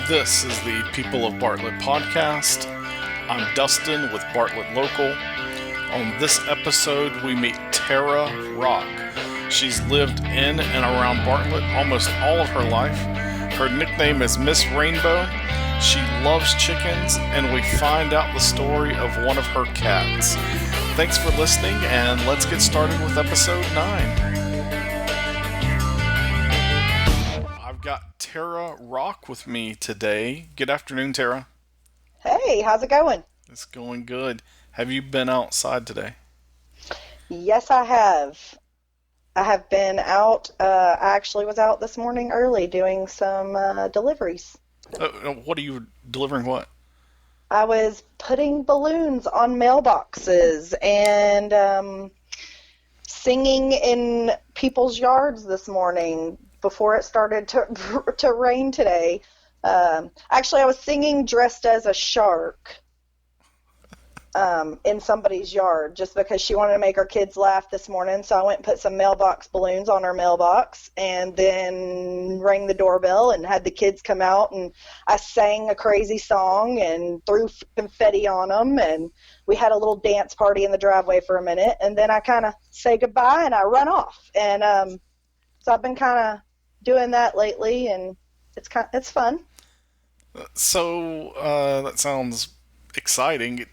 This is the People of Bartlett podcast. I'm Dustin with Bartlett Local. On this episode, we meet Tara Rock. She's lived in and around Bartlett almost all of her life. Her nickname is Miss Rainbow. She loves chickens, and we find out the story of one of her cats. Thanks for listening, and let's get started with episode 9. I've got Tara Rock with me today. Good afternoon, Tara. Hey, how's it going? It's going good. Have you been outside today? Yes, I have. I have been out. I actually was out this morning early doing some deliveries. What are you delivering? What? I was putting balloons on mailboxes and singing in people's yards this morning before it started to rain today. Actually, I was singing dressed as a shark in somebody's yard just because she wanted to make her kids laugh this morning. So I went and put some mailbox balloons on her mailbox and then rang the doorbell and had the kids come out, and I sang a crazy song and threw confetti on them, and we had a little dance party in the driveway for a minute, and then I kind of say goodbye and I run off. And so I've been kind of doing that lately, and it's fun. So that sounds exciting.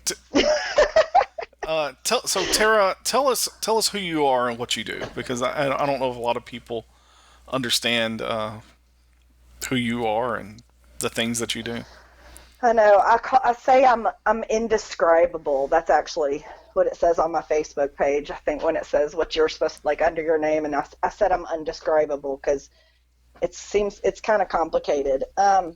So Tara, tell us who you are and what you do, because I don't know if a lot of people understand who you are and the things that you do. I know. I say I'm indescribable. That's actually what it says on my Facebook page. I think when it says what you're supposed to, like, under your name, and I said I'm undescribable because it's kind of complicated. I'm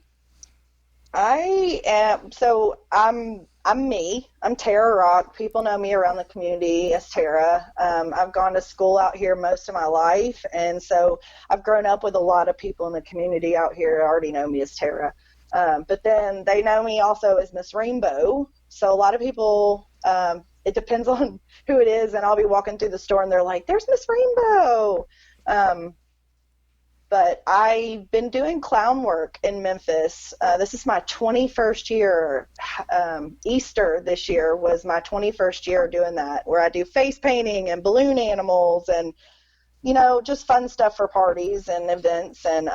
me. I'm Tara Rock. People know me around the community as Tara. I've gone to school out here most of my life, and so I've grown up with a lot of people in the community out here who already know me as Tara. But then they know me also as Miss Rainbow. So a lot of people, it depends on who it is, and I'll be walking through the store and they're like, "There's Miss Rainbow." But I've been doing clown work in Memphis. This is my 21st year. Easter this year was my 21st year doing that, where I do face painting and balloon animals and, just fun stuff for parties and events. And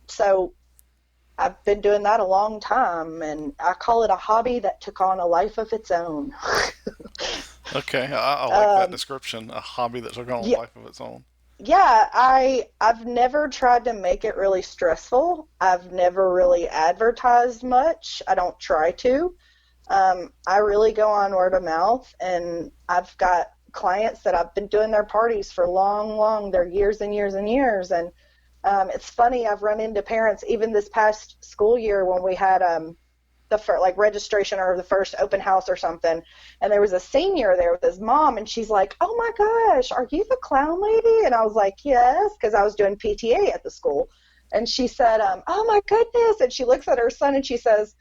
so I've been doing that a long time, and I call it a hobby that took on a life of its own. Okay, I like that description, a hobby that took on a life of its own. Yeah, I've never tried to make it really stressful. I've never really advertised much. I don't try to. I really go on word of mouth, and I've got clients that I've been doing their parties for they're years and years and years. And it's funny, I've run into parents even this past school year when we had the first, registration or the first open house or something, and there was a senior there with his mom, and she's like, "Oh my gosh, are you the clown lady?" And I was like, "Yes," because I was doing PTA at the school. And she said, "Oh my goodness," and she looks at her son and she says,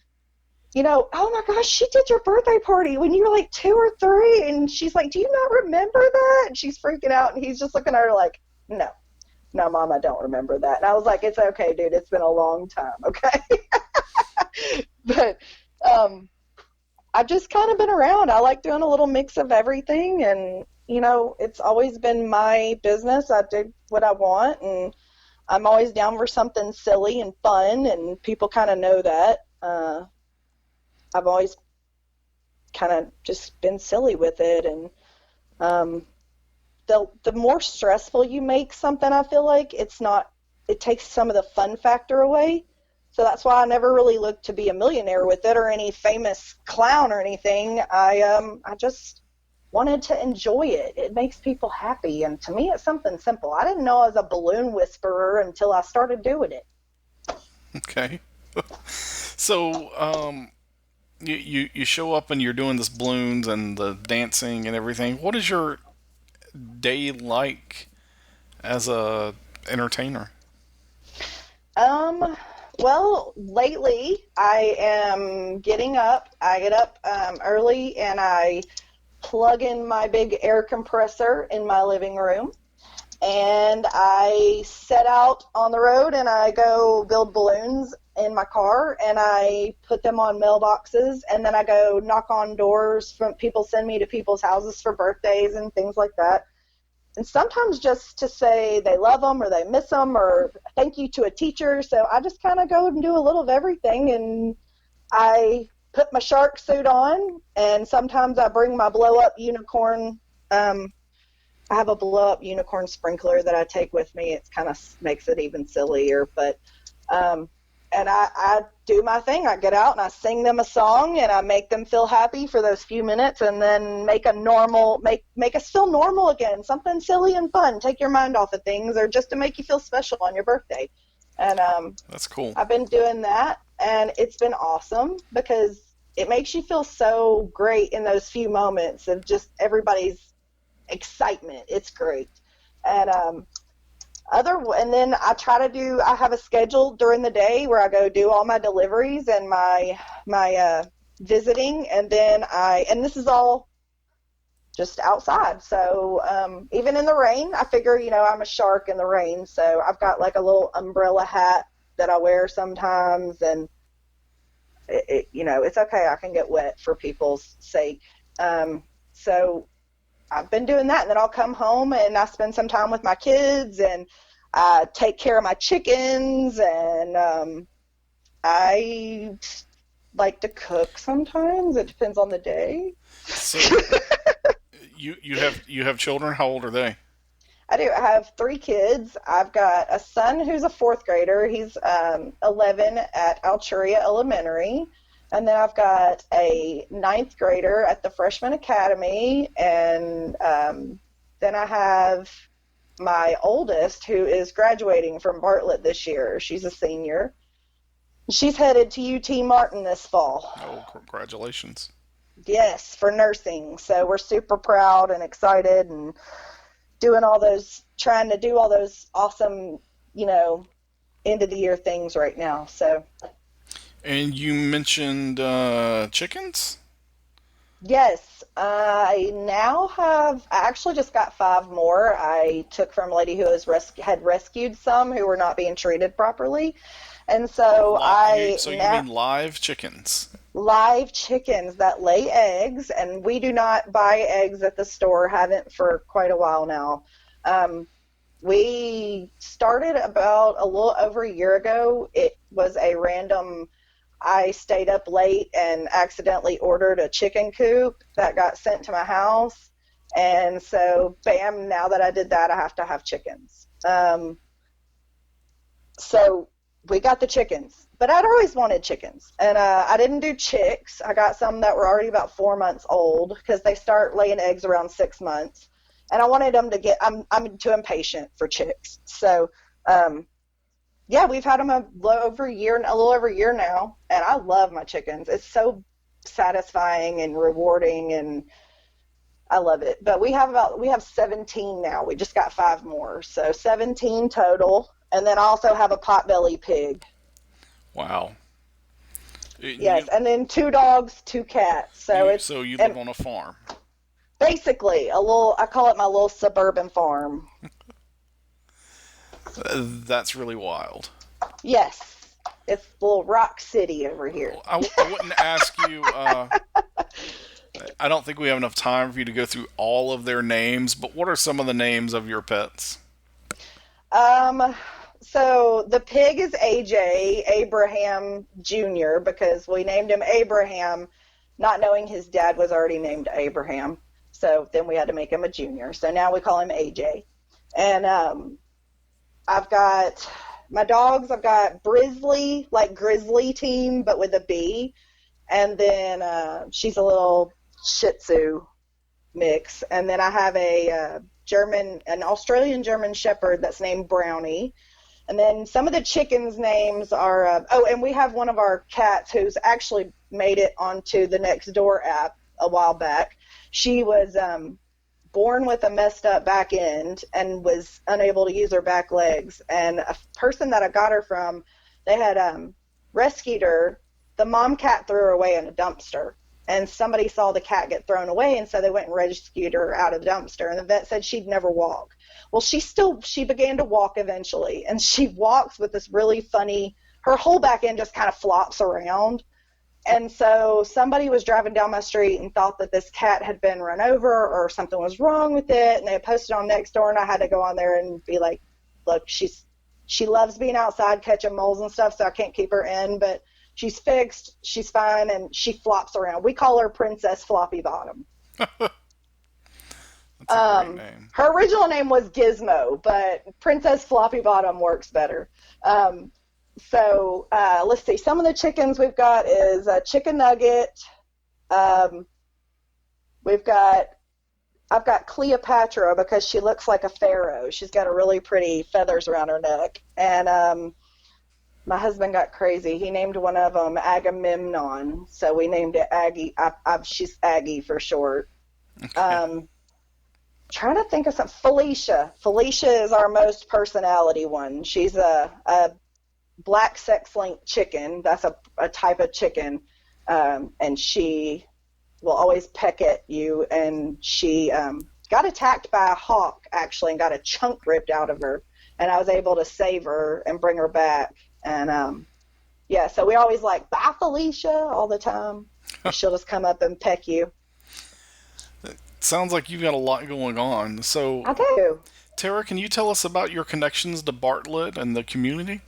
"Oh my gosh, she did your birthday party when you were like 2 or 3, and she's like, do you not remember that?" And she's freaking out, and he's just looking at her like, no, Mom, I don't remember that. And I was like, "It's okay, dude, it's been a long time, okay?" But I've just kind of been around. I like doing a little mix of everything, and it's always been my business. I do what I want, and I'm always down for something silly and fun, and people kind of know that. I've always kind of just been silly with it, and the more stressful you make something, I feel like it takes some of the fun factor away. So that's why I never really looked to be a millionaire with it or any famous clown or anything. I just wanted to enjoy it. It makes people happy, and to me it's something simple. I didn't know I was a balloon whisperer until I started doing it. Okay. So you show up and you're doing this balloons and the dancing and everything. What is your day like as a entertainer? Well, lately I am getting up. I get up early, and I plug in my big air compressor in my living room, and I set out on the road and I go build balloons in my car, and I put them on mailboxes, and then I go knock on doors from people, send me to people's houses for birthdays and things like that. And sometimes just to say they love them or they miss them or thank you to a teacher. So I just kind of go and do a little of everything, and I put my shark suit on, and sometimes I bring my blow-up unicorn. I have a blow-up unicorn sprinkler that I take with me. It kind of makes it even sillier, but and I do my thing. I get out and I sing them a song, and I make them feel happy for those few minutes, and then make us feel normal again, something silly and fun. Take your mind off of things, or just to make you feel special on your birthday. And that's cool. I've been doing that, and it's been awesome because it makes you feel so great in those few moments of just everybody's excitement. It's great. And then I have a schedule during the day where I go do all my deliveries and my visiting, and then and this is all just outside. So even in the rain, I figure, I'm a shark in the rain, so I've got like a little umbrella hat that I wear sometimes, and it's okay. I can get wet for people's sake. So I've been doing that, and then I'll come home and I spend some time with my kids, and I take care of my chickens, and I like to cook sometimes. It depends on the day. So you have children? How old are they? I do. I have 3 kids. I've got a son who's a 4th grader. He's 11 at Alturia Elementary. And then I've got a 9th grader at the Freshman Academy, and then I have my oldest, who is graduating from Bartlett this year. She's a senior. She's headed to UT Martin this fall. Oh, congratulations. Yes, for nursing. So we're super proud and excited, and trying to do all those awesome, end of the year things right now. So. And you mentioned chickens? Yes, I actually just got 5 more. I took from a lady who had rescued some who were not being treated properly. And so you mean live chickens? Live chickens that lay eggs, and we do not buy eggs at the store, haven't for quite a while now. We started about a little over a year ago. It was a random... I stayed up late and accidentally ordered a chicken coop that got sent to my house. And so, bam, now that I did that, I have to have chickens. So we got the chickens. But I'd always wanted chickens. And I didn't do chicks. I got some that were already about 4 months old because they start laying eggs around 6 months. And I wanted them to I'm too impatient for chicks. So, yeah, we've had them a little over a year now, and I love my chickens. It's so satisfying and rewarding, and I love it. But we have 17 now. We just got 5 more, so 17 total. And then I also have a potbelly pig. Wow. Yes, and then 2 dogs, 2 cats. So you live on a farm. Basically, I call it my little suburban farm. That's really wild. Yes. It's a little rock city over here. I wouldn't ask you... I don't think we have enough time for you to go through all of their names, but what are some of the names of your pets? So the pig is AJ, Abraham Jr., because we named him Abraham, not knowing his dad was already named Abraham. So then we had to make him a junior. So now we call him AJ. And I've got my dogs. I've got Brizzly, like Grizzly team, but with a B. And then she's a little Shih Tzu mix. And then I have an Australian German Shepherd that's named Brownie. And then some of the chickens' names are, and we have one of our cats who's actually made it onto the Nextdoor app a while back. She was born with a messed up back end and was unable to use her back legs. And a person that I got her from, they had rescued her. The mom cat threw her away in a dumpster. And somebody saw the cat get thrown away, and so they went and rescued her out of the dumpster. And the vet said she'd never walk. Well, she began to walk eventually, and she walks with this really funny, her whole back end just kind of flops around. And so somebody was driving down my street and thought that this cat had been run over or something was wrong with it. And they had posted on Nextdoor, and I had to go on there and be like, look, she loves being outside catching moles and stuff, so I can't keep her in, but she's fixed, she's fine, and she flops around. We call her Princess Floppy Bottom. That's a great name. Her original name was Gizmo, but Princess Floppy Bottom works better. So let's see. Some of the chickens we've got is a chicken nugget. I've got Cleopatra because she looks like a pharaoh. She's got a really pretty feathers around her neck. And my husband got crazy. He named one of them Agamemnon. So we named it Aggie. She's Aggie for short. Okay. Trying to think of something. Felicia. Felicia is our most personality one. She's a black sex-linked chicken. That's a type of chicken. And she will always peck at you. And she got attacked by a hawk, actually, and got a chunk ripped out of her. And I was able to save her and bring her back. And, so we always like, bye, Felicia, all the time. She'll just come up and peck you. Sounds like you've got a lot going on. So, I do. Tara, can you tell us about your connections to Bartlett and the community?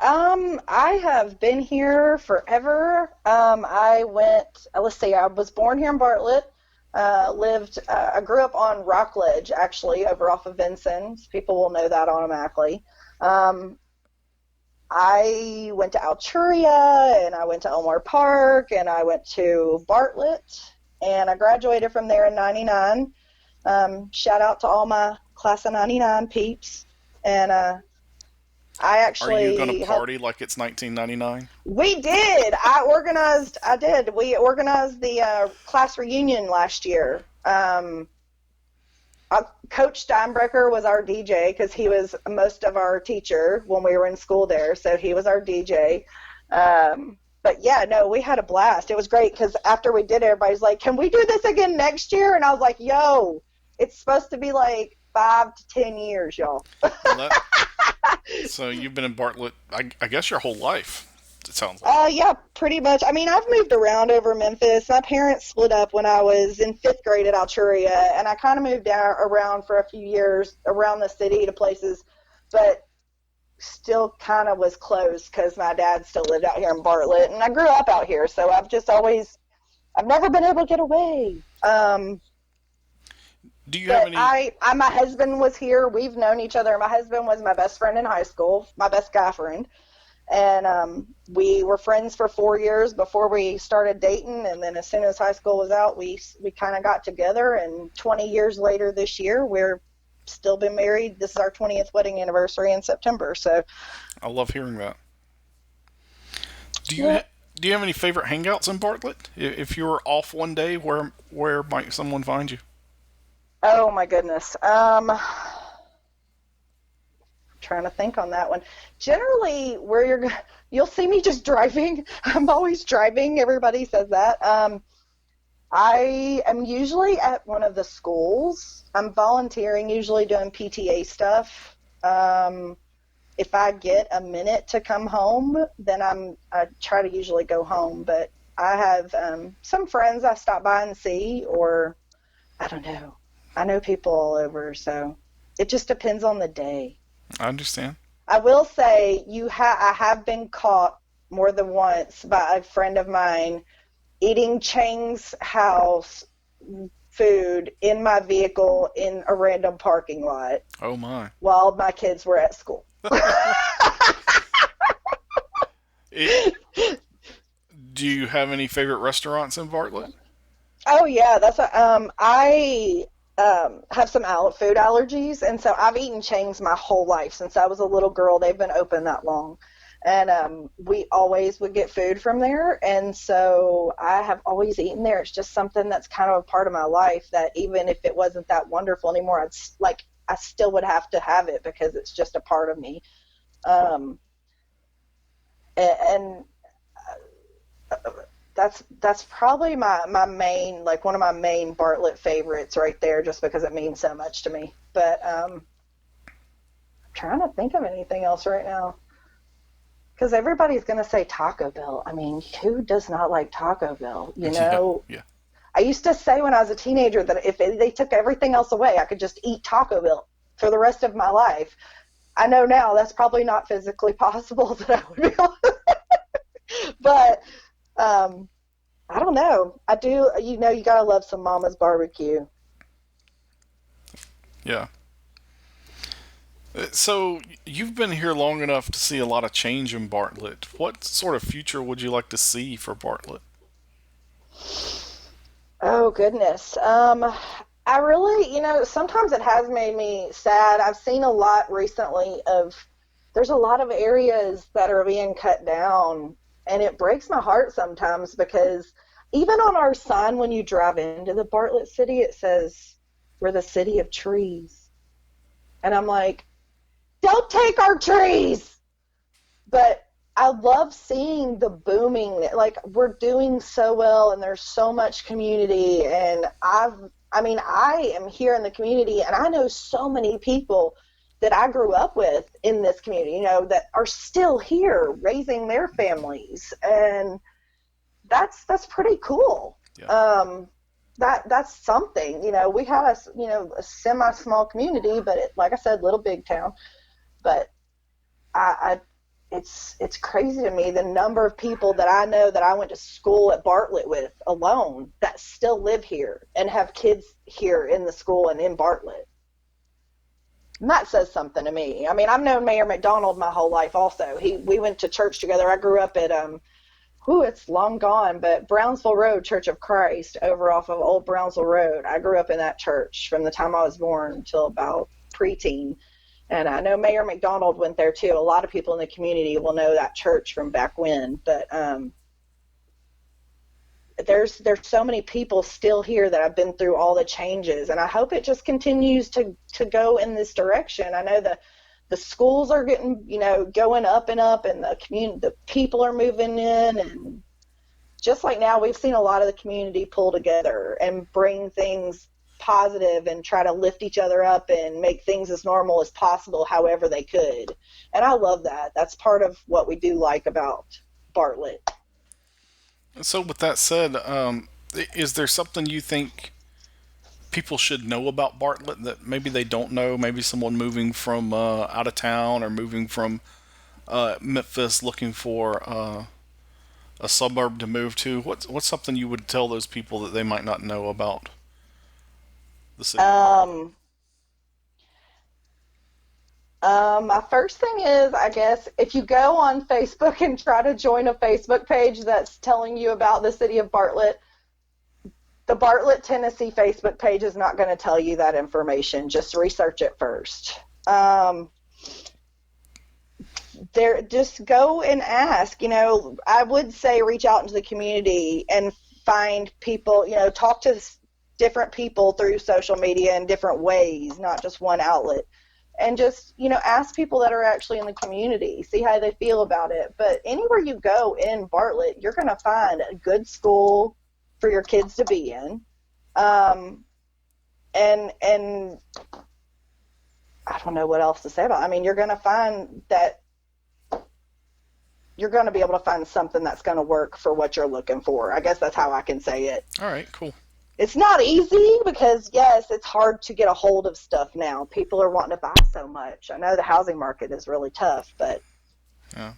I have been here forever. I was born here in Bartlett. I grew up on Rockledge, actually, over off of Vincent's. People will know that automatically. I went to Alturia, and I went to Elmore Park, and I went to Bartlett, and I graduated from there in 99. Shout out to all my class of 99 peeps. And I actually... Are you going to party like it's 1999? We did. We organized the class reunion last year. Coach Steinbrecher was our DJ because he was most of our teacher when we were in school there, so he was our DJ. But yeah, no, we had a blast. It was great because after we did, everybody's like, "Can we do this again next year?" And I was like, "Yo, it's supposed to be like 5 to 10 years, y'all." So you've been in Bartlett, I guess, your whole life. It sounds like. Yeah, pretty much. I mean, I've moved around over Memphis. My parents split up when I was in 5th grade at Alturia, and I kind of moved around for a few years around the city to places, but still kind of was close because my dad still lived out here in Bartlett, and I grew up out here, so I've never been able to get away. Do you have any? My husband was here. We've known each other. My husband was my best friend in high school, my best guy friend. And we were friends for 4 years before we started dating, and then as soon as high school was out, we kind of got together, and 20 years later this year, we're still been married. This is our 20th wedding anniversary in September, so. I love hearing that. Do you have any favorite hangouts in Bartlett? If you were off one day, where might someone find you? Oh, my goodness. Trying to think on that one. Generally, you'll see me just driving. I'm always driving. Everybody says that. I am usually at one of the schools. I'm volunteering, usually doing PTA stuff. If I get a minute to come home, then I try to usually go home. But I have some friends I stop by and see, or I don't know. I know people all over, so it just depends on the day. I understand. I will say I have been caught more than once by a friend of mine eating Chang's house food in my vehicle in a random parking lot. Oh my! While my kids were at school. Do you have any favorite restaurants in Bartlett? Oh yeah, I have some food allergies, and so I've eaten Chang's my whole life since I was a little girl. They've been open that long, and we always would get food from there, and so I have always eaten there. It's just something that's kind of a part of my life that even if it wasn't that wonderful anymore, I still would have to have it because it's just a part of me. That's probably my main, like one of my main Bartlett favorites right there, just because it means so much to me. But I'm trying to think of anything else right now. Because everybody's going to say Taco Bell. I mean, who does not like Taco Bell? You know? Yeah. I used to say when I was a teenager that if they took everything else away, I could just eat Taco Bell for the rest of my life. I know now that's probably not physically possible that I would be able to. But I don't know. I do, you know, you got to love some Mama's barbecue. Yeah. So, you've been here long enough to see a lot of change in Bartlett. What sort of future would you like to see for Bartlett? Oh, goodness. I really, you know, sometimes it has made me sad. I've seen a lot recently of, there's a lot of areas that are being cut down, and it breaks my heart sometimes because even on our sign when you drive into the Bartlett city, it says, we're the city of trees. And I'm like, don't take our trees! But I love seeing the booming, like we're doing so well and there's so much community, and I am here in the community and I know so many people that I grew up with in this community, you know, that are still here raising their families, and that's pretty cool. Yeah. That's something, you know. We had a semi-small community, but like I said, little big town, but it's crazy to me the number of people that I know that I went to school at Bartlett with alone that still live here and have kids here in the school and in Bartlett. And that says something to me. I mean, I've known Mayor McDonald my whole life also. We went to church together. I grew up at, it's long gone, but Brownsville Road Church of Christ over off of Old Brownsville Road. I grew up in that church from the time I was born until about preteen. And I know Mayor McDonald went there too. A lot of people in the community will know that church from back when. But there's so many people still here that have been through all the changes, and I hope it just continues to go in this direction. I know the schools are getting, you know, going up and up, and the people are moving in, and just like now, we've seen a lot of the community pull together and bring things positive and try to lift each other up and make things as normal as possible however they could. And I love that. That's part of what we do like about Bartlett. So, with that said, is there something you think people should know about Bartlett that maybe they don't know? Maybe someone moving from out of town or moving from Memphis looking for a suburb to move to. What's something you would tell those people that they might not know about the city of Bartlett? My first thing is, I guess, if you go on Facebook and try to join a Facebook page that's telling you about the city of Bartlett, the Bartlett, Tennessee Facebook page is not going to tell you that information. Just research it first. Just go and ask. You know, I would say reach out into the community and find people, you know, talk to different people through social media in different ways, not just one outlet. And just, you know, ask people that are actually in the community, see how they feel about it. But anywhere you go in Bartlett, you're going to find a good school for your kids to be in. And I don't know what else to say about it. I mean, you're going to find that you're going to be able to find something that's going to work for what you're looking for. I guess that's how I can say it. All right, cool. It's not easy because, yes, it's hard to get a hold of stuff now. People are wanting to buy so much. I know the housing market is really tough, but yeah.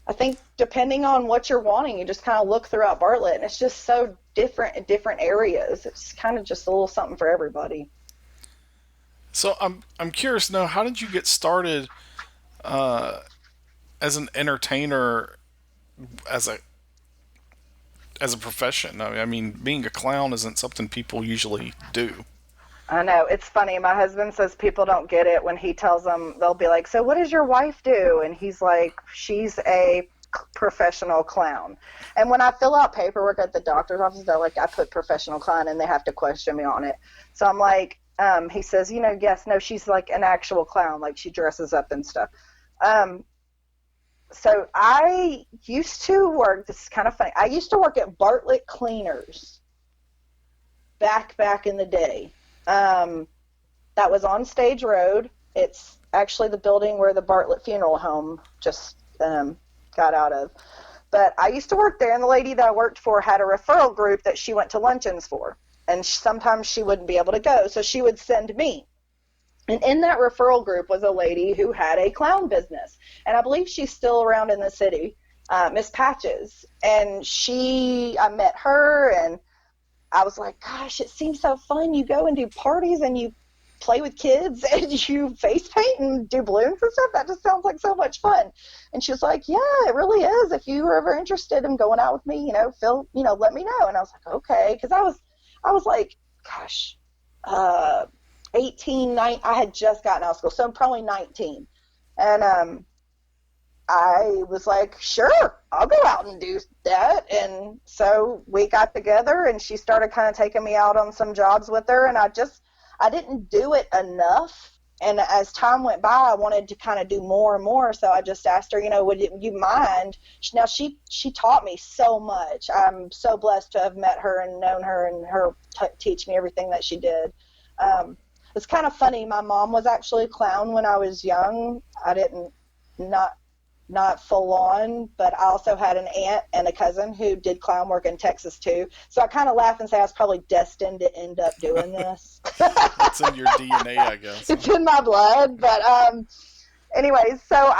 I think depending on what you're wanting, you just kind of look throughout Bartlett, and it's just so different in different areas. It's kind of just a little something for everybody. So I'm curious to know, how did you get started as an entertainer, as a profession? I mean, being a clown isn't something people usually do. I know. It's funny. My husband says people don't get it when he tells them, they'll be like, so what does your wife do? And he's like, she's a professional clown. And when I fill out paperwork at the doctor's office, they're like, I put professional clown, and they have to question me on it. So I'm like, he says, you know, yes, no, she's like an actual clown. Like, she dresses up and stuff. So I used to work, this is kind of funny, I used to work at Bartlett Cleaners back in the day. That was on Stage Road. It's actually the building where the Bartlett Funeral Home just got out of. But I used to work there, and the lady that I worked for had a referral group that she went to luncheons for. And sometimes she wouldn't be able to go, so she would send me. And in that referral group was a lady who had a clown business. And I believe she's still around in the city, Miss Patches. And I met her, and I was like, gosh, it seems so fun. You go and do parties, and you play with kids, and you face paint and do balloons and stuff. That just sounds like so much fun. And she was like, yeah, it really is. If you were ever interested in going out with me, let me know. And I was like, okay. Because I was like, gosh, 18, 19, I had just gotten out of school, so I'm probably 19. And I was like, sure, I'll go out and do that. And so we got together, and she started kind of taking me out on some jobs with her, and I didn't do it enough. And as time went by, I wanted to kind of do more and more. So I just asked her, would you mind? Now, she taught me so much. I'm so blessed to have met her and known her, and her teach me everything that she did. It's kind of funny. My mom was actually a clown when I was young. I didn't, not full on, but I also had an aunt and a cousin who did clown work in Texas too. So I kind of laugh and say I was probably destined to end up doing this. It's in your DNA, I guess. It's in my blood. But anyways, so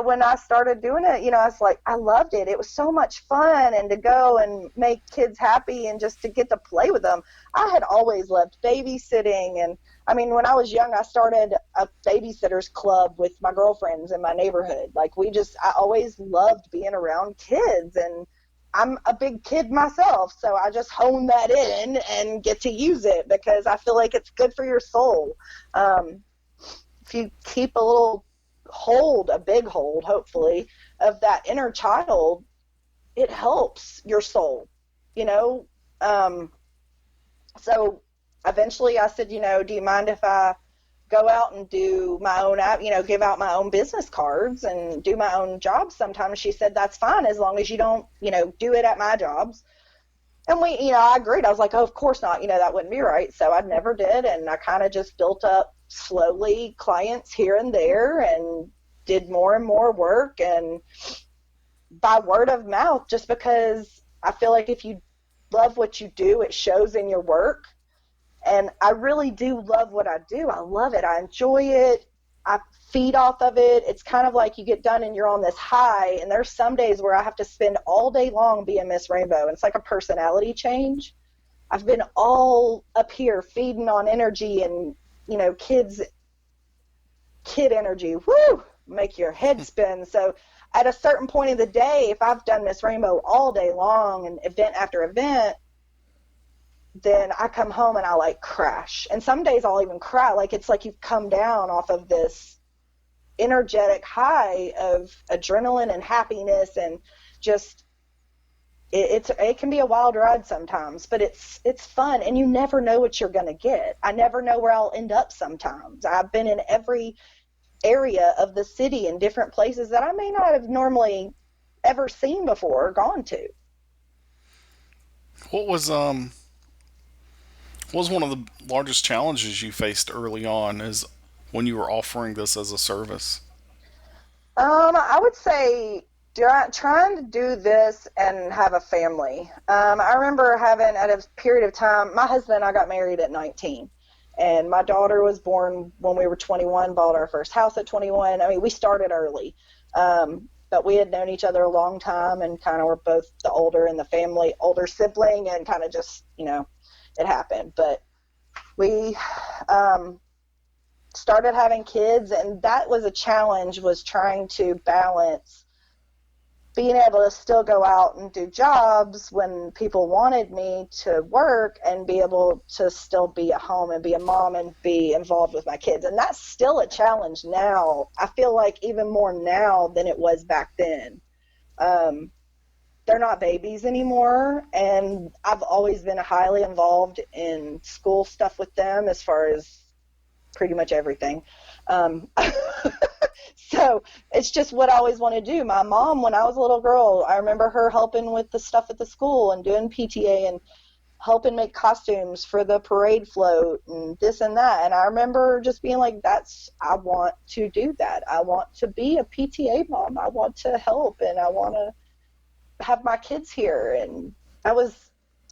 when I started doing it, I was like, I loved it. It was so much fun, and to go and make kids happy and just to get to play with them. I had always loved babysitting, and I mean, when I was young, I started a babysitters club with my girlfriends in my neighborhood. Like I always loved being around kids, and I'm a big kid myself, so I just hone that in and get to use it because I feel like it's good for your soul. If you keep a big hold, hopefully, of that inner child, it helps your soul, So eventually I said, do you mind if I go out and do my own, give out my own business cards and do my own jobs sometimes? She said, that's fine, as long as you don't, do it at my jobs. And I agreed. I was like, oh, of course not. That wouldn't be right. So I never did. And I kind of just built up slowly clients here and there and did more and more work, and by word of mouth, just because I feel like if you love what you do, it shows in your work. And I really do love what I do. I love it. I enjoy it. I feed off of it. It's kind of like you get done and you're on this high, and there's some days where I have to spend all day long being Miss Rainbow. And it's like a personality change. I've been all up here feeding on energy and, kid energy. Woo! Make your head spin. So at a certain point of the day, if I've done Miss Rainbow all day long and event after event, then I come home and I crash. And some days I'll even cry. It's like you've come down off of this energetic high of adrenaline and happiness, and just it can be a wild ride sometimes, but it's fun, and you never know what you're going to get. I never know where I'll end up sometimes. I've been in every area of the city in different places that I may not have normally ever seen before or gone to. What was one of the largest challenges you faced early on is when you were offering this as a service? I would say trying to do this and have a family. I remember having, at a period of time, my husband and I got married at 19. And my daughter was born when we were 21, bought our first house at 21. I mean, we started early. But we had known each other a long time, and kind of were both the older in the family, older sibling, and kind of just, it happened. But we started having kids, and that was a challenge, was trying to balance being able to still go out and do jobs when people wanted me to work, and be able to still be at home and be a mom and be involved with my kids. And that's still a challenge now. I feel like even more now than it was back then. They're not babies anymore, and I've always been highly involved in school stuff with them, as far as pretty much everything. So it's just what I always want to do. My mom, when I was a little girl, I remember her helping with the stuff at the school and doing PTA, and helping make costumes for the parade float and this and that. And I remember just being like, I want to do that. I want to be a PTA mom. I want to help, and I want to have my kids here. And I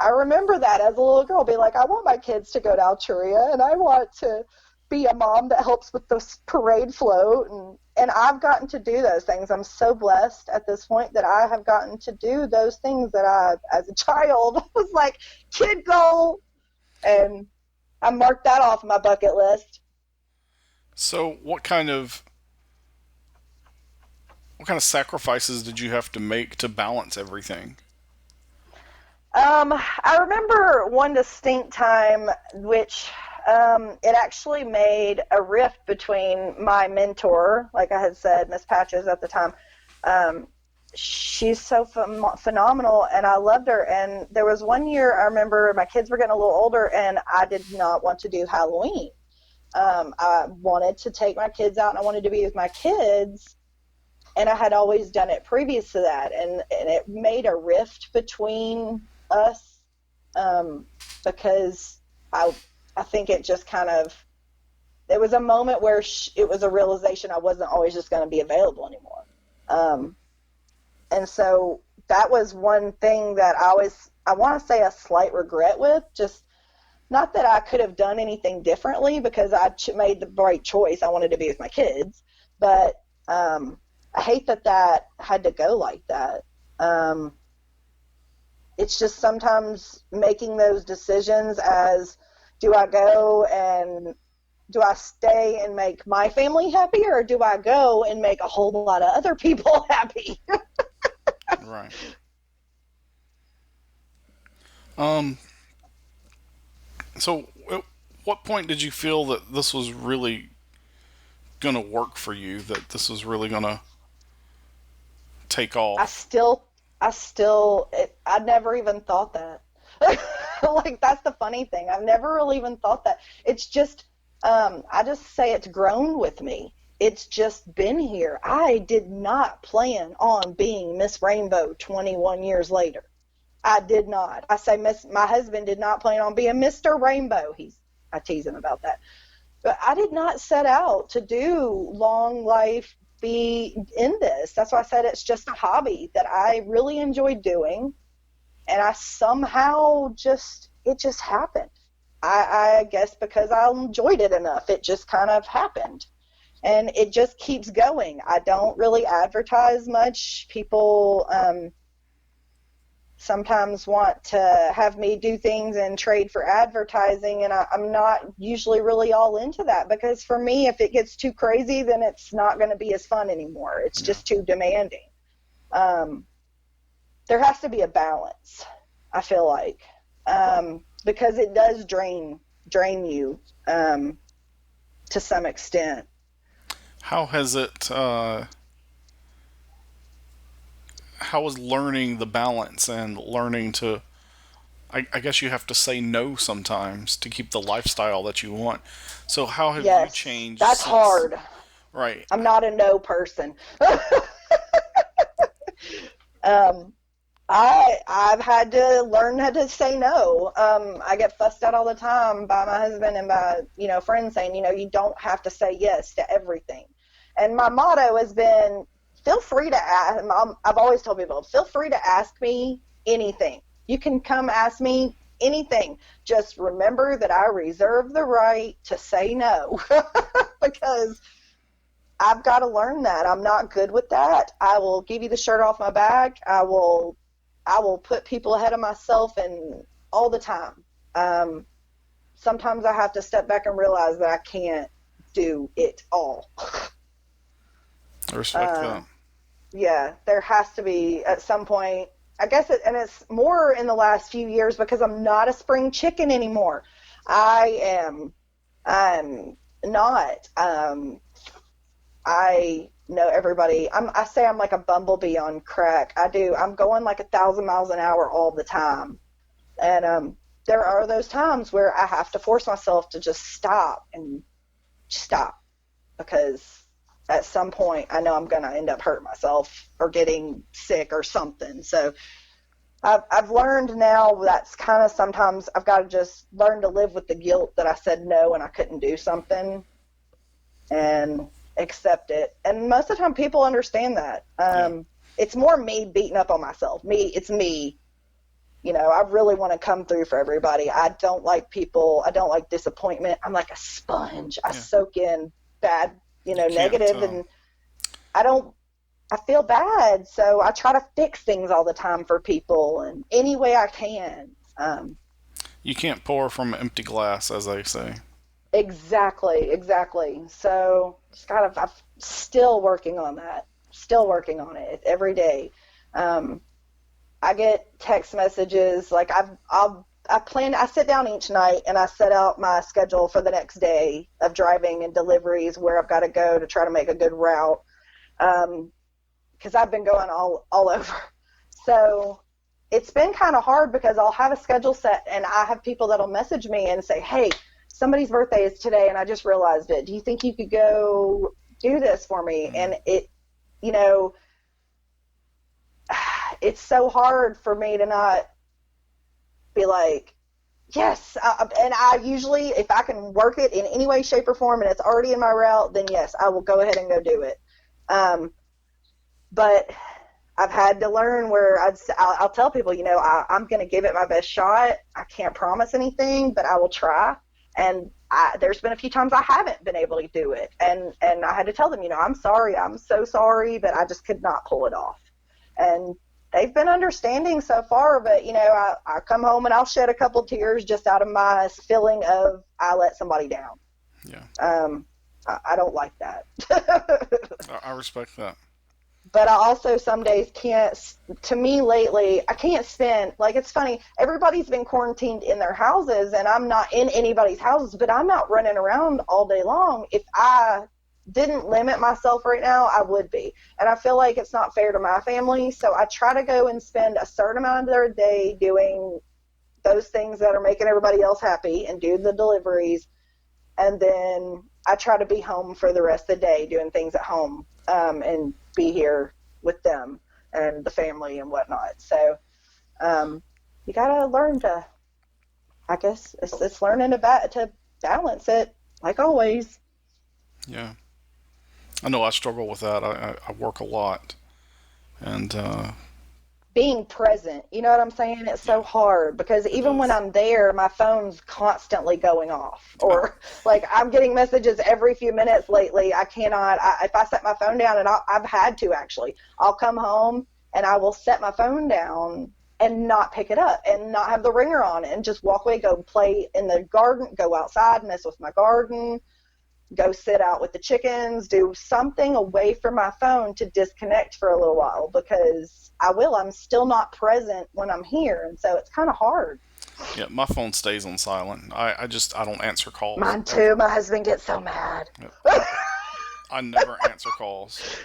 remember that as a little girl, being like, I want my kids to go to Alturia, and I want to be a mom that helps with the parade float. And I've gotten to do those things. I'm so blessed at this point that I have gotten to do those things that I, as a child, was like, kid goal. And I marked that off my bucket list. So what kind of sacrifices did you have to make to balance everything? I remember one distinct time which it actually made a rift between my mentor, like I had said, Miss Patches at the time. She's so phenomenal, and I loved her. And there was one year I remember my kids were getting a little older, and I did not want to do Halloween. I wanted to take my kids out, and I wanted to be with my kids. And I had always done it previous to that, and it made a rift between us because I think it just kind of, there was a moment where it was a realization I wasn't always just going to be available anymore. And so that was one thing that I want to say a slight regret with, just not that I could have done anything differently because I made the right choice. I wanted to be with my kids, but I hate that had to go like that. It's just sometimes making those decisions as, do I go and do I stay and make my family happy, or do I go and make a whole lot of other people happy? Right. So at what point did you feel that this was really going to work for you, that this was really going to take off? I never even thought that. Like, that's the funny thing. I've never really even thought that. It's just, I just say it's grown with me. It's just been here. I did not plan on being Miss Rainbow 21 years later. I did not. I say my husband did not plan on being Mr. Rainbow. I tease him about that. But I did not set out to do long life, be in this. That's why I said it's just a hobby that I really enjoy doing. And I somehow it just happened. I guess because I enjoyed it enough, it just kind of happened. And it just keeps going. I don't really advertise much. People sometimes want to have me do things and trade for advertising, and I'm not usually really all into that, because for me, if it gets too crazy, then it's not going to be as fun anymore. It's just too demanding. There has to be a balance, I feel like, because it does drain you to some extent. How has it, how is learning the balance and learning to, I guess you have to say no sometimes to keep the lifestyle that you want. So how have you changed? That's hard. Right. I'm not a no person. I've had to learn how to say no. I get fussed at all the time by my husband and by, friends saying, you don't have to say yes to everything. And my motto has been, feel free to ask. I've always told people, feel free to ask me anything. You can come ask me anything. Just remember that I reserve the right to say no, because I've got to learn that. I'm not good with that. I will give you the shirt off my back. I will put people ahead of myself, and all the time. Sometimes I have to step back and realize that I can't do it all. I respect that. Yeah, there has to be at some point. I guess it's more in the last few years because I'm not a spring chicken anymore. I'm not. I know everybody. I say I'm like a bumblebee on crack. I'm going like 1,000 miles an hour all the time. And there are those times where I have to force myself to just stop, because at some point I know I'm going to end up hurting myself or getting sick or something. So I've learned now that's kind of sometimes I've got to just learn to live with the guilt that I said no and I couldn't do something and accept it. And most of the time people understand that. It's more me beating up on myself. It's me. You know, I really want to come through for everybody. I don't like people. I don't like disappointment. I'm like a sponge. I soak in bad, negative, and I feel bad. So I try to fix things all the time for people and any way I can. You can't pour from an empty glass, as they say. Exactly. So I'm still working on that. Still working on it every day. I get text messages like I sit down each night and I set out my schedule for the next day of driving and deliveries where I've got to go to try to make a good route. Because I've been going all over. So it's been kind of hard because I'll have a schedule set and I have people that'll message me and say, hey, somebody's birthday is today and I just realized it. Do you think you could go do this for me? And it's so hard for me to not be like, yes. And I usually, if I can work it in any way, shape, or form and it's already in my route, then yes, I will go ahead and go do it. But I've had to learn where I'll tell people, I'm going to give it my best shot. I can't promise anything, but I will try. And there's been a few times I haven't been able to do it. And I had to tell them, I'm sorry. I'm so sorry, but I just could not pull it off. And they've been understanding so far, but, I come home and I'll shed a couple tears just out of my feeling of I let somebody down. Yeah. I don't like that. I respect that. But I also some days to me lately, I can't spend, like it's funny, everybody's been quarantined in their houses and I'm not in anybody's houses, but I'm not running around all day long. If I didn't limit myself right now, I would be. And I feel like it's not fair to my family, so I try to go and spend a certain amount of their day doing those things that are making everybody else happy and do the deliveries. And then I try to be home for the rest of the day doing things at home and be here with them and the family and whatnot. So you got to learn to, I guess, it's learning to balance it, like always. Yeah. I know I struggle with that. I work a lot. And being present, you know what I'm saying? It's so hard because even when I'm there, my phone's constantly going off, or like I'm getting messages every few minutes lately. I cannot, if I set my phone down, and I've had to actually, I'll come home and I will set my phone down and not pick it up and not have the ringer on and just walk away, go play in the garden, go outside, mess with my garden, go sit out with the chickens, do something away from my phone to disconnect for a little while, because I'm still not present when I'm here, and so it's kind of hard. Yeah, my phone stays on silent. I don't answer calls. Mine too. My husband gets so mad. Yep. I never answer calls.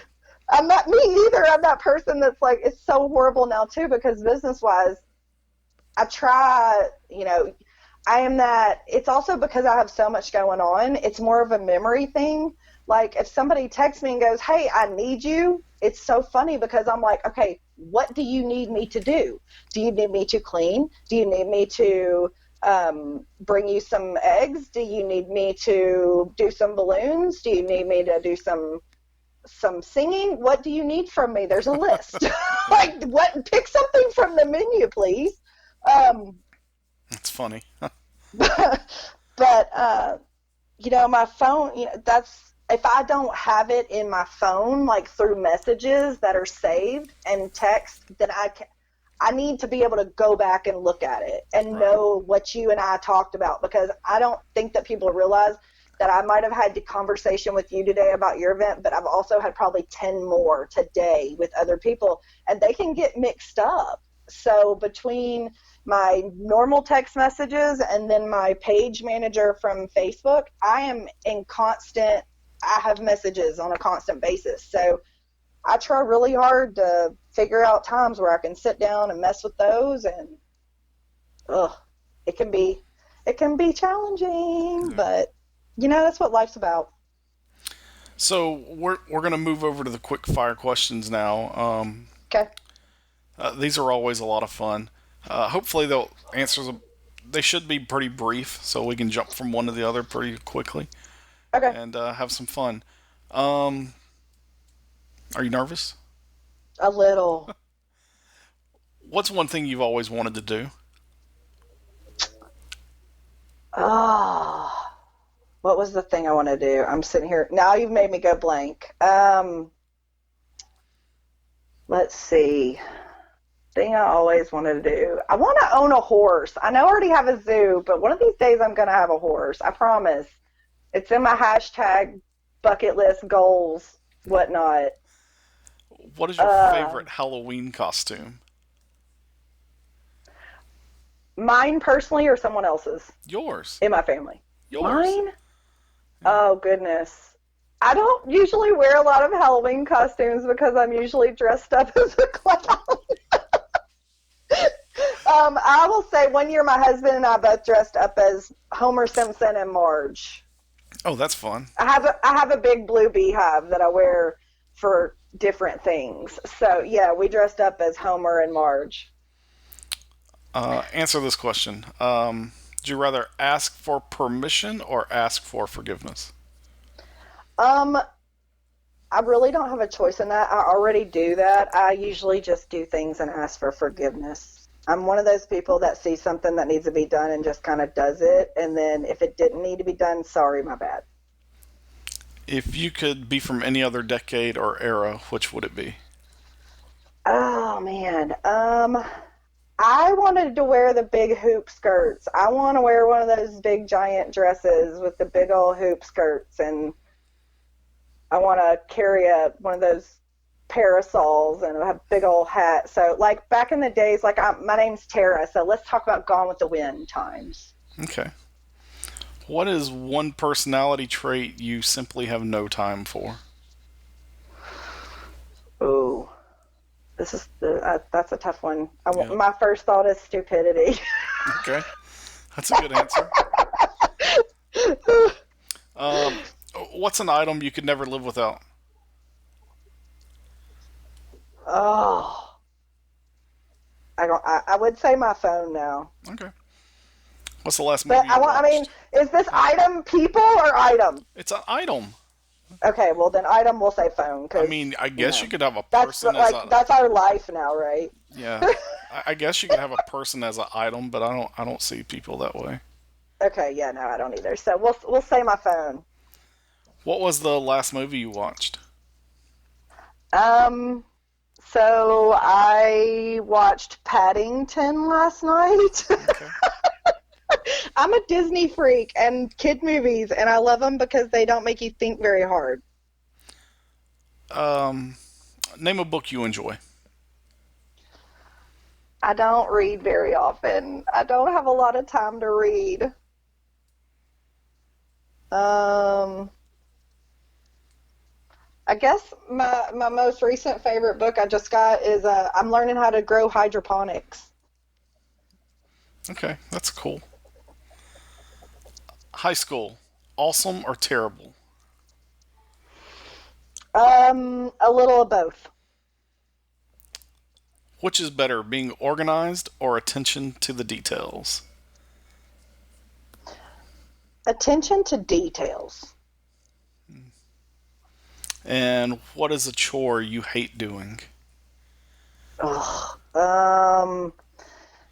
I'm not me either. I'm that person that's like, it's so horrible now too, because business-wise, I try, I am that. It's also because I have so much going on. It's more of a memory thing. Like if somebody texts me and goes, hey, I need you, it's so funny because I'm like, okay, what do you need me to do? Do you need me to clean? Do you need me to bring you some eggs? Do you need me to do some balloons? Do you need me to do some singing? What do you need from me? There's a list. Like, pick something from the menu, please. That's funny. But my phone, that's, if I don't have it in my phone, like through messages that are saved and text, then I need to be able to go back and look at it and know what you and I talked about, because I don't think that people realize that I might have had a conversation with you today about your event, but I've also had probably 10 more today with other people, and they can get mixed up. So between my normal text messages and then my page manager from Facebook, I have messages on a constant basis. So I try really hard to figure out times where I can sit down and mess with those, and it can be challenging, but that's what life's about. So we're going to move over to the quick fire questions now. Okay. These are always a lot of fun. Hopefully they'll answers. They should be pretty brief, so we can jump from one to the other pretty quickly Okay. and have some fun. Um, are you nervous? A little. What's one thing you've always wanted to do? Oh, what was the thing I want to do? I'm sitting here. Now you've made me go blank. Let's see. Thing I always wanted to do. I want to own a horse. I know I already have a zoo, but one of these days I'm going to have a horse. I promise. It's in my hashtag bucket list goals, whatnot. What is your favorite Halloween costume? Mine personally or someone else's? Yours. In my family. Yours. Mine? Oh, goodness. I don't usually wear a lot of Halloween costumes because I'm usually dressed up as a clown. I will say one year my husband and I both dressed up as Homer Simpson and Marge. Oh, that's fun. I have a big blue beehive that I wear for different things. So, yeah, we dressed up as Homer and Marge. Answer this question. Would you rather ask for permission or ask for forgiveness? I really don't have a choice in that. I already do that. I usually just do things and ask for forgiveness. I'm one of those people that sees something that needs to be done and just kind of does it. And then if it didn't need to be done, sorry, my bad. If you could be from any other decade or era, which would it be? Oh, man. I wanted to wear the big hoop skirts. I want to wear one of those big giant dresses with the big old hoop skirts, and I want to carry one of those parasols and a big old hat. So, like back in the days, like my name's Tara, so let's talk about Gone with the Wind times. Okay. What is one personality trait you simply have no time for? Ooh. That's a tough one. Yeah. My first thought is stupidity. Okay. That's a good answer. What's an item you could never live without? Oh, I would say my phone now. Okay. What's the last movie But you watched? I mean, is this item people or item? It's an item. Okay, well then item will say phone. I mean, I guess you could have a That's person as like a that's our life now, right? yeah. I guess you could have a person as an item, but I don't see people that way. Okay, yeah, no, I don't either. So we'll say my phone. What was the last movie you watched? So I watched Paddington last night. Okay. I'm a Disney freak and kid movies, and I love them because they don't make you think very hard. Name a book you enjoy. I don't read very often. I don't have a lot of time to read. I guess my most recent favorite book I just got is I'm learning how to grow hydroponics. Okay, that's cool. High school, awesome or terrible? A little of both. Which is better, being organized or attention to the details? Attention to details. And what is a chore you hate doing? Ugh.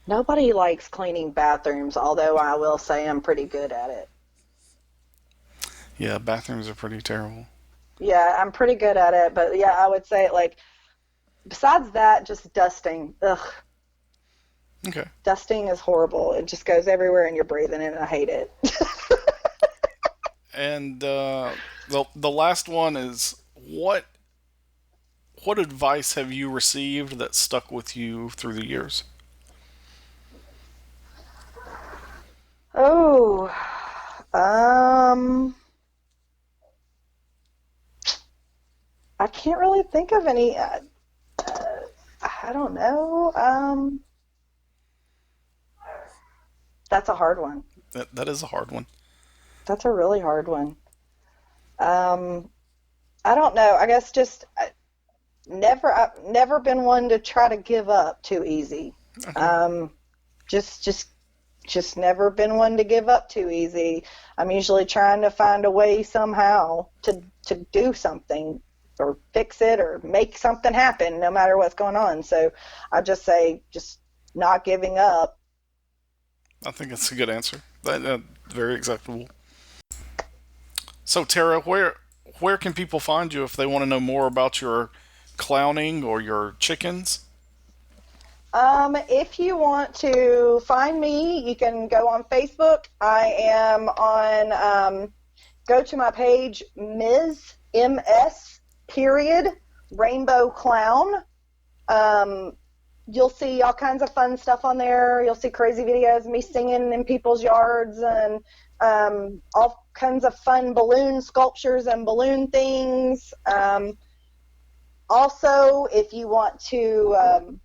Nobody likes cleaning bathrooms, although I will say I'm pretty good at it. Yeah, bathrooms are pretty terrible. Yeah, I'm pretty good at it, but yeah, I would say like besides that, just dusting. Ugh. Okay. Dusting is horrible. It just goes everywhere and you're breathing it, and I hate it. And the last one is what advice have you received that stuck with you through the years? Oh, I can't really think of any. I don't know. That's a hard one. That is a hard one. That's a really hard one. I don't know. I guess just I've never been one to try to give up too easy. Okay. Just never been one to give up too easy. I'm usually trying to find a way somehow to do something or fix it or make something happen no matter what's going on. So I just say just not giving up. I think that's a good answer. Very acceptable. So Tara, where can people find you if they want to know more about your clowning or your chickens? If you want to find me, you can go on Facebook. I am on, go to my page, MS period Rainbow Clown. You'll see all kinds of fun stuff on there. You'll see crazy videos of me singing in people's yards and all kinds of fun balloon sculptures and balloon things. Also, if you want to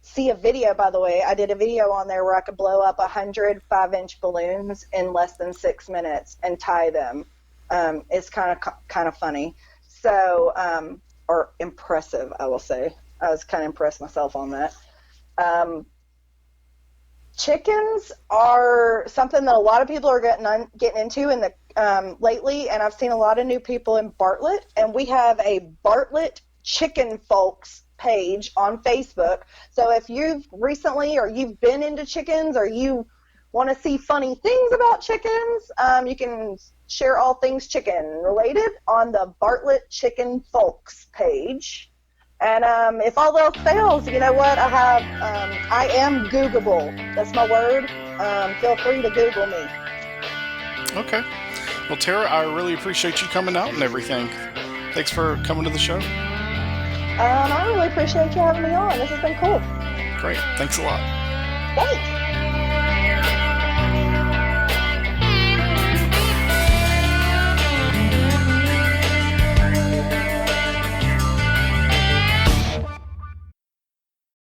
see a video, by the way, I did a video on there where I could blow up 100 5-inch balloons in less than 6 minutes and tie them. It's kind of funny. So, or impressive, I will say. I was kind of impressed myself on that. Chickens are something that a lot of people are getting into in the lately, and I've seen a lot of new people in Bartlett, and we have a Bartlett Chicken Folks page on Facebook. So if you've recently or you've been into chickens or you want to see funny things about chickens, you can share all things chicken related on the Bartlett Chicken Folks page. And if all else fails, you know what? I am Googleable. That's my word. Feel free to Google me. Okay. Well, Tara, I really appreciate you coming out and everything. Thanks for coming to the show. I really appreciate you having me on. This has been cool. Great. Thanks a lot. Thanks.